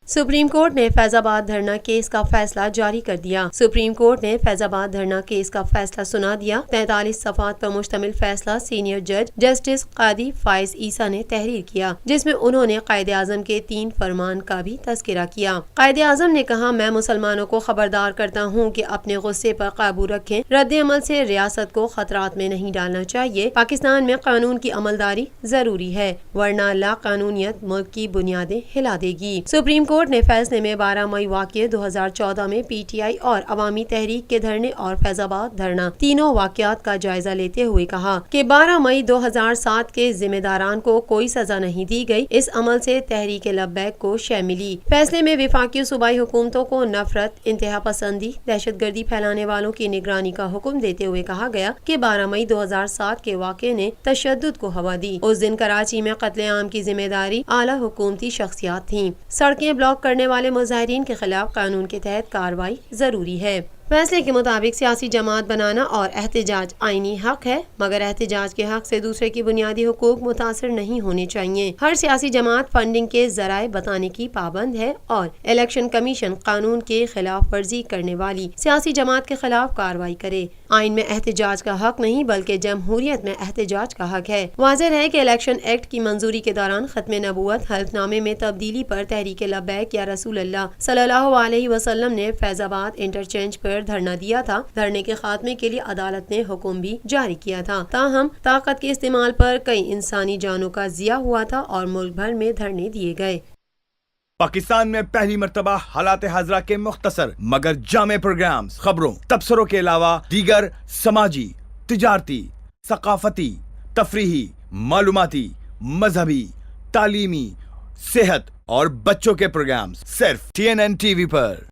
Supreme court ने फैजाबाद धरना case का फैसला जारी कर दिया। सुप्रीम कोर्ट ने फैजाबाद धरना केस का फैसला सुना दिया। 43 सफ़ात पर मुश्तमिल फैसला सीनियर जज जस्टिस कादी फाइज ईसा ने तहरीर किया, जिसमें उन्होंने कायदे आज़म के 3 फरमान का भी तज़किरा किया। कायदे आज़म ने कहा, मैं मुसलमानों को खबरदार करता हूँ कि अपने गुस्से पर काबू रखें। रद्द अमल से रियासत को खतरात में नहीं डालना चाहिए। पाकिस्तान में कानून की अमलदारी जरूरी है, वरना ला कानूनियत मुल्क की बुनियादें हिला देगी। सुप्रीम कोर्ट ने फैसले में 12 मई वाक़ये 2014 में PTI और अवामी तहरीक के धरने और फैजाबाद धरना तीनों वाक़यात का जायजा लेते हुए कहा कि 12 मई 2007 के जिम्मेदारान को कोई सजा नहीं दी गई। इस अमल से तहरीक लब्बैक को शय मिली। फैसले में वफाकी सूबाई हुकूमतों को नफरत, इंतहा पसंदी, दहशतगर्दी फैलाने वालों की निगरानी का हुक्म देते हुए कहा गया कि 12 मई 2007 के वाक़ये ने तशद्दुद को हवा दी। उस दिन कराची में कत्ले-आम की जिम्मेदारी आला हुकूमती शख्सियात थी। सड़कें ब्लॉक करने वाले मुजाहिरीन के खिलाफ कानून के तहत कार्रवाई जरूरी है। फैसले के मुताबिक सियासी जमात बनाना और एहतजाज आईनी हक है, मगर एहतजाज के हक से दूसरे की बुनियादी हुकूक मुतासर नहीं होने चाहिए। हर सियासी जमात फंडिंग के जराए बताने की पाबंद है और इलेक्शन कमीशन कानून के खिलाफ वर्जी करने वाली सियासी जमात के खिलाफ कार्रवाई करे। आइन में एहतजाज का हक नहीं बल्कि जमहूरियत में एहतजाज का हक है। वाज़ेह है कि इलेक्शन एक्ट की मंजूरी के दौरान खत्म नबूवत हल्फनामे में तब्दीली पर तहरीक लब्बैक या रसूल अल्लाह सल्लल्लाहु अलैहि वसल्लम ने फैजाबाद इंटरचेंज पर धरना दिया था। धरने के खात्मे के लिए अदालत ने हुक्म भी जारी किया था। ताहम ताकत के इस्तेमाल पर कई इंसानी जानों का ज़िया हुआ था और मुल्क भर में धरने दिए गए। पाकिस्तान में पहली मर्तबा हालात हाजरा के मुख्तसर मगर जामे प्रोग्राम्स, खबरों, तबसरों के अलावा दीगर समाजी, तिजारती, सकाफती, तफरीही, मालूमाती, मजहबी, तालीमी, सेहत और बच्चों के प्रोग्राम्स सिर्फ TNN TV पर।